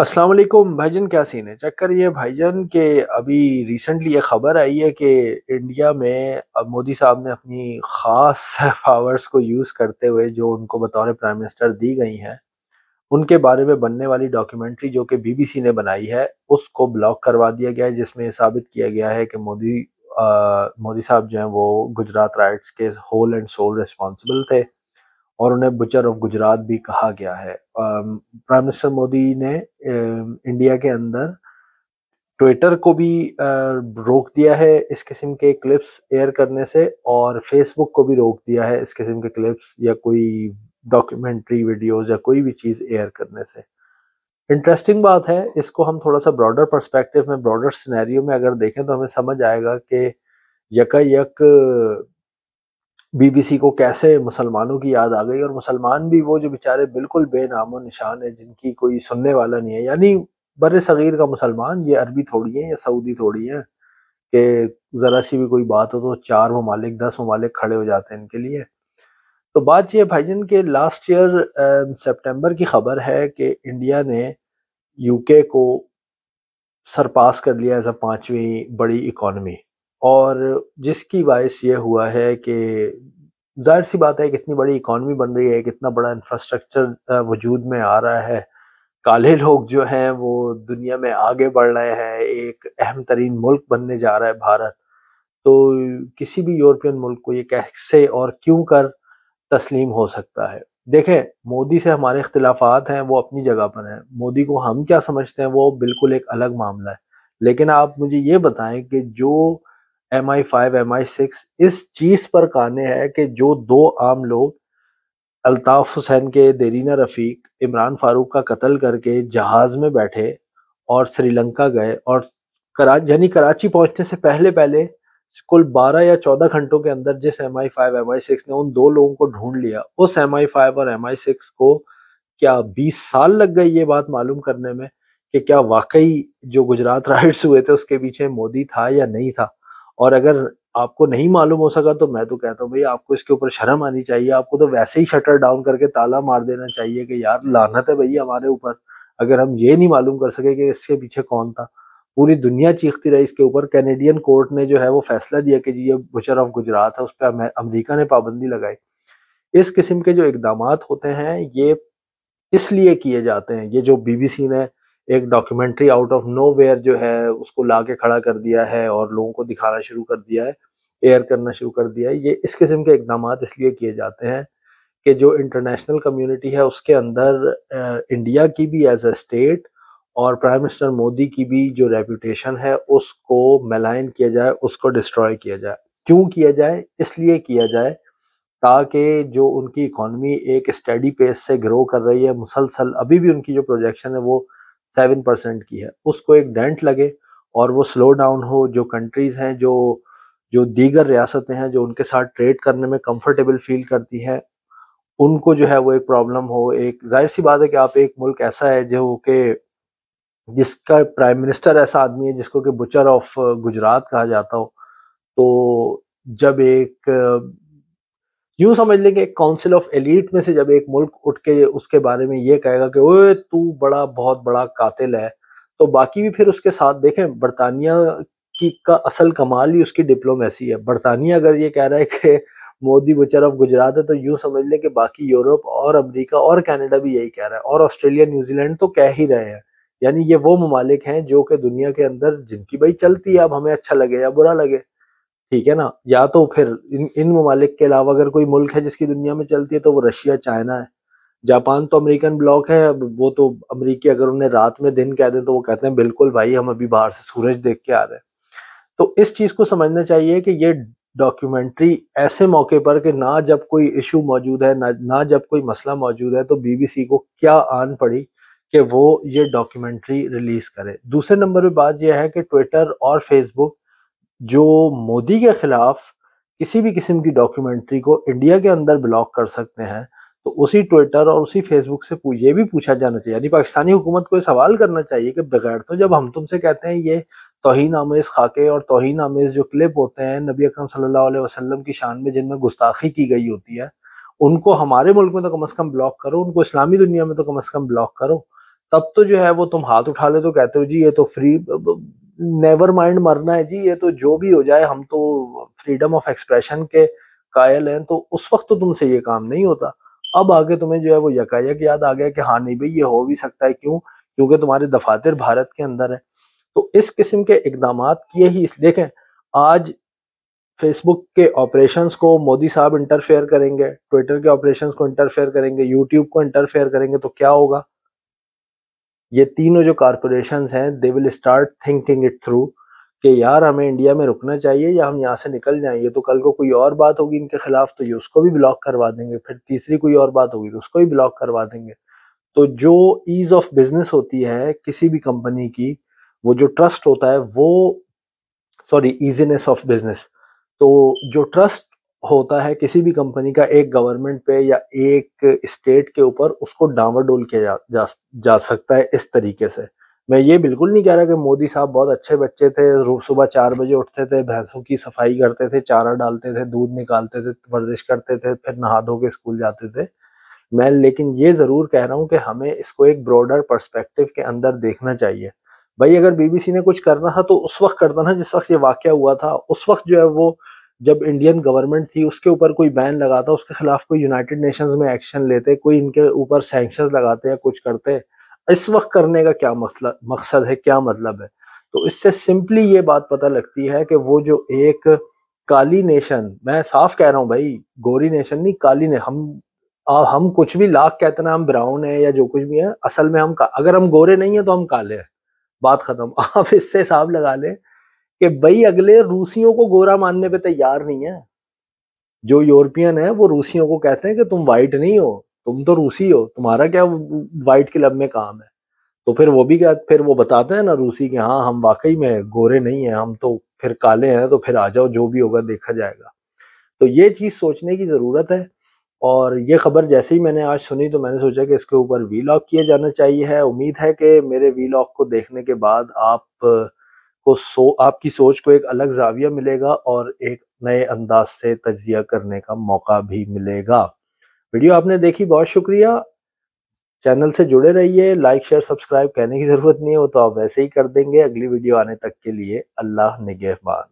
السلام علیکم بھائی جان، کیا سین ہے؟ چیک کریے بھائی جان کہ ابھی ریسنٹلی یہ خبر آئی ہے کہ انڈیا میں اب مودی صاحب نے اپنی خاص پاورز کو یوز کرتے ہوئے جو ان کو بطور پرائم منسٹر دی گئی ہیں ان کے بارے میں بننے والی ڈاکیومنٹری جو کہ بی بی سی نے بنائی ہے اس کو بلاک کروا دیا گیا ہے، جس میں یہ ثابت کیا گیا ہے کہ مودی صاحب جو ہیں وہ گجرات رائٹس کے ہول اینڈ سول ریسپانسبل تھے، اور انہیں بچر آف گجرات بھی کہا گیا ہے۔ پرائم منسٹر مودی نے انڈیا کے اندر ٹویٹر کو بھی روک دیا ہے اس قسم کے کلپس ایئر کرنے سے، اور فیس بک کو بھی روک دیا ہے اس قسم کے کلپس یا کوئی ڈاکیومنٹری ویڈیوز یا کوئی بھی چیز ایئر کرنے سے۔ انٹرسٹنگ بات ہے، اس کو ہم تھوڑا سا براڈر پرسپیکٹیو میں، براڈر سینیریو میں اگر دیکھیں تو ہمیں سمجھ آئے گا کہ یکا یک بی بی سی کو کیسے مسلمانوں کی یاد آ گئی، اور مسلمان بھی وہ جو بیچارے بالکل بے نام و نشان ہے، جن کی کوئی سننے والا نہیں ہے، یعنی بر صغیر کا مسلمان، یہ عربی تھوڑی ہے یا سعودی تھوڑی ہے کہ ذرا سی بھی کوئی بات ہو تو 4 ممالک 10 ممالک کھڑے ہو جاتے ہیں ان کے لیے۔ تو بات یہ ہے بھائی جان کہ لاسٹ ایئر سپٹمبر کی خبر ہے کہ انڈیا نے یو کے کو سرپاس کر لیا ایز اے 5ویں بڑی اکانومی، اور جس کی باعث یہ ہوا ہے کہ ظاہر سی بات ہے کہ اتنی بڑی اکانومی بن رہی ہے، کتنا بڑا انفراسٹرکچر وجود میں آ رہا ہے، کالے لوگ جو ہیں وہ دنیا میں آگے بڑھ رہے ہیں، ایک اہم ترین ملک بننے جا رہا ہے بھارت۔ تو کسی بھی یورپین ملک کو یہ کیسے اور کیوں کر تسلیم ہو سکتا ہے؟ دیکھیں، مودی سے ہمارے اختلافات ہیں وہ اپنی جگہ پر ہیں، مودی کو ہم کیا سمجھتے ہیں وہ بالکل ایک الگ معاملہ ہے، لیکن آپ مجھے یہ بتائیں کہ جو MI5 MI6 اس چیز پر کانے ہے کہ جو دو عام لوگ الطاف حسین کے دیرینہ رفیق عمران فاروق کا قتل کر کے جہاز میں بیٹھے اور سری لنکا گئے، اور یعنی کراچی پہنچنے سے پہلے پہلے کل 12 یا 14 گھنٹوں کے اندر جس MI5 MI6 نے ان دو لوگوں کو ڈھونڈ لیا، اس MI5 اور MI6 کو کیا 20 سال لگ گئی یہ بات معلوم کرنے میں کہ کیا واقعی جو گجرات رائٹس ہوئے تھے اس کے پیچھے مودی تھا یا نہیں تھا؟ اور اگر آپ کو نہیں معلوم ہو سکا تو میں تو کہتا ہوں بھئی آپ کو اس کے اوپر شرم آنی چاہیے، آپ کو تو ویسے ہی شٹر ڈاؤن کر کے تالا مار دینا چاہیے کہ یار لعنت ہے بھئی ہمارے اوپر، اگر ہم یہ نہیں معلوم کر سکے کہ اس کے پیچھے کون تھا۔ پوری دنیا چیختی رہی اس کے اوپر، کینیڈین کورٹ نے جو ہے وہ فیصلہ دیا کہ جی یہ بچر آف گجرات ہے، اس پہ امریکہ نے پابندی لگائی۔ اس قسم کے جو اقدامات ہوتے ہیں یہ اس لیے کیے جاتے ہیں، یہ جو بی بی سی نے ایک documentary out of nowhere جو ہے اس کو لا کے کھڑا کر دیا ہے اور لوگوں کو دکھانا شروع کر دیا ہے، ایئر کرنا شروع کر دیا ہے، یہ اس قسم کے اقدامات اس لیے کیے جاتے ہیں کہ جو انٹرنیشنل کمیونٹی ہے اس کے اندر انڈیا کی بھی ایز اے اسٹیٹ اور پرائم منسٹر مودی کی بھی جو ریپوٹیشن ہے اس کو میلائن کیا جائے، اس کو ڈسٹروائے کیا جائے۔ کیوں کیا جائے؟ اس لیے کیا جائے تاکہ جو ان کی اکانومی ایک اسٹیڈی پیس سے گرو کر رہی ہے مسلسل، ابھی بھی ان کی جو پروجیکشن ہے وہ 7% کی ہے، اس کو ایک ڈینٹ لگے اور وہ سلو ڈاؤن ہو۔ جو کنٹریز ہیں جو دیگر ریاستیں ہیں جو ان کے ساتھ ٹریڈ کرنے میں کمفرٹیبل فیل کرتی ہیں، ان کو جو ہے وہ ایک پرابلم ہو۔ ایک ظاہر سی بات ہے کہ آپ ایک ملک ایسا ہے جو کہ جس کا پرائم منسٹر ایسا آدمی ہے جس کو کہ بچر آف گجرات کہا جاتا ہو، تو جب ایک یوں سمجھ لیں کہ ایک کاؤنسل آف ایلیٹ میں سے جب ایک ملک اٹھ کے اس کے بارے میں یہ کہے گا کہ اوے تو بہت بڑا قاتل ہے، تو باقی بھی پھر اس کے ساتھ دیکھیں۔ برطانیہ کی کا اصل کمال ہی اس کی ڈپلومیسی ہے۔ برطانیہ اگر یہ کہہ رہا ہے کہ مودی بچر آف گجرات ہے تو یوں سمجھ لیں کہ باقی یورپ اور امریکہ اور کینیڈا بھی یہی کہہ رہا ہے، اور آسٹریلیا نیوزی لینڈ تو کہہ ہی رہے ہیں۔ یعنی یہ وہ ممالک ہیں جو کہ دنیا کے اندر جن کی بھائی چلتی ہے، اب ہمیں اچھا لگے یا برا لگے، ٹھیک ہے نا؟ یا تو پھر ان ممالک کے علاوہ اگر کوئی ملک ہے جس کی دنیا میں چلتی ہے تو وہ رشیا، چائنا ہے۔ جاپان تو امریکن بلاک ہے، اب وہ تو امریکی اگر انہیں رات میں دن کہہ دیں تو وہ کہتے ہیں بالکل بھائی ہم ابھی باہر سے سورج دیکھ کے آ رہے ہیں۔ تو اس چیز کو سمجھنا چاہیے کہ یہ ڈاکیومنٹری ایسے موقع پر کہ نہ جب کوئی ایشو موجود ہے، نہ جب کوئی مسئلہ موجود ہے، تو بی بی سی کو کیا آن پڑی کہ وہ یہ ڈاکیومنٹری ریلیز کرے۔ دوسرے نمبر پہ بات یہ ہے کہ ٹویٹر اور فیس بک جو مودی کے خلاف کسی بھی قسم کی ڈاکیومنٹری کو انڈیا کے اندر بلاک کر سکتے ہیں، تو اسی ٹویٹر اور اسی فیس بک سے یہ بھی پوچھا جانا چاہیے، یعنی پاکستانی حکومت کو یہ سوال کرنا چاہیے کہ بغیر تو جب ہم تم سے کہتے ہیں یہ توہین آمیز خاکے اور توہین آمیز جو کلپ ہوتے ہیں نبی اکرم صلی اللہ علیہ وسلم کی شان میں جن میں گستاخی کی گئی ہوتی ہے، ان کو ہمارے ملک میں تو کم از کم بلاک کرو، ان کو اسلامی دنیا میں تو کم از کم بلاک کرو، تب تو جو ہے وہ تم ہاتھ اٹھا لے تو کہتے ہو جی یہ تو فری، نیور مائنڈ مرنا ہے جی، یہ تو جو بھی ہو جائے ہم تو فریڈم آف ایکسپریشن کے قائل ہیں، تو اس وقت تو تم سے یہ کام نہیں ہوتا۔ اب آگے تمہیں جو ہے وہ یکایک یاد آ گیا کہ ہاں نہیں بھئی یہ ہو بھی سکتا ہے، کیوں؟ کیونکہ تمہارے دفاتر بھارت کے اندر ہے۔ تو اس قسم کے اقدامات کیے ہی دیکھیں، آج فیس بک کے آپریشنز کو مودی صاحب انٹرفیئر کریں گے، ٹویٹر کے آپریشنز کو انٹرفیئر کریں گے، یوٹیوب کو انٹرفیئر کریں گے، تو کیا ہوگا؟ یہ تینوں جو کارپوریشنز ہیں they will start thinking it through کہ یار ہمیں انڈیا میں رکنا چاہیے یا ہم یہاں سے نکل جائیں۔ یہ تو کل کو کوئی اور بات ہوگی ان کے خلاف تو یہ اس کو بھی بلاک کروا دیں گے، پھر تیسری کوئی اور بات ہوگی تو اس کو بھی بلاک کروا دیں گے۔ تو جو ایز آف بزنس ہوتی ہے کسی بھی کمپنی کی، وہ جو ٹرسٹ ہوتا ہے وہ، سوری، ایزینس آف بزنس، تو جو ٹرسٹ ہوتا ہے کسی بھی کمپنی کا ایک گورنمنٹ پہ یا ایک اسٹیٹ کے اوپر، اس کو ڈاواں ڈول کیا جا سکتا ہے اس طریقے سے۔ میں یہ بالکل نہیں کہہ رہا کہ مودی صاحب بہت اچھے بچے تھے، صبح 4 بجے اٹھتے تھے، بھینسوں کی صفائی کرتے تھے، چارہ ڈالتے تھے، دودھ نکالتے تھے، ورزش کرتے تھے، پھر نہا دھو کے اسکول جاتے تھے۔ میں لیکن یہ ضرور کہہ رہا ہوں کہ ہمیں اس کو ایک براڈر پرسپیکٹو کے اندر دیکھنا چاہیے۔ بھائی اگر بی بی سی نے کچھ کرنا تھا تو اس وقت کرتا نا جس وقت یہ واقعہ ہوا تھا، اس وقت جو ہے وہ جب انڈین گورنمنٹ تھی اس کے اوپر کوئی بین لگاتا، اس کے خلاف کوئی یونائٹڈ نیشنز میں ایکشن لیتے، کوئی ان کے اوپر سینکشنز لگاتے یا کچھ کرتے۔ اس وقت کرنے کا کیا مقصد ہے، کیا مطلب ہے؟ تو اس سے سمپلی یہ بات پتہ لگتی ہے کہ وہ جو ایک کالی نیشن، میں صاف کہہ رہا ہوں بھائی، گوری نیشن نہیں، کالی نے ہم کچھ بھی لاکھ کہتے ہیں ہم براؤن ہیں یا جو کچھ بھی ہے، اصل میں اگر ہم گورے نہیں ہیں تو ہم کالے ہیں، بات ختم۔ آپ اس سے حساب لگا لیں کہ بھائی اگلے روسیوں کو گورا ماننے پہ تیار نہیں ہے۔ جو یورپین ہے وہ روسیوں کو کہتے ہیں کہ تم وائٹ نہیں ہو، تم تو روسی ہو، تمہارا کیا وائٹ کلب میں کام ہے؟ تو پھر وہ بھی کیا، پھر وہ بتاتے ہیں نا روسی کہ ہاں ہم واقعی میں گورے نہیں ہیں، ہم تو پھر کالے ہیں، تو پھر آ جاؤ جو بھی ہوگا دیکھا جائے گا۔ تو یہ چیز سوچنے کی ضرورت ہے، اور یہ خبر جیسے ہی میں نے آج سنی تو میں نے سوچا کہ اس کے اوپر وی لاگ کیا جانا چاہیے ہے۔ امید ہے کہ میرے وی لاگ کو دیکھنے کے بعد آپ کی سوچ کو ایک الگ زاویہ ملے گا اور ایک نئے انداز سے تجزیہ کرنے کا موقع بھی ملے گا۔ ویڈیو آپ نے دیکھی، بہت شکریہ۔ چینل سے جڑے رہیے، لائک شیئر سبسکرائب کہنے کی ضرورت نہیں ہے، وہ تو آپ ویسے ہی کر دیں گے۔ اگلی ویڈیو آنے تک کے لیے اللہ نگہبان۔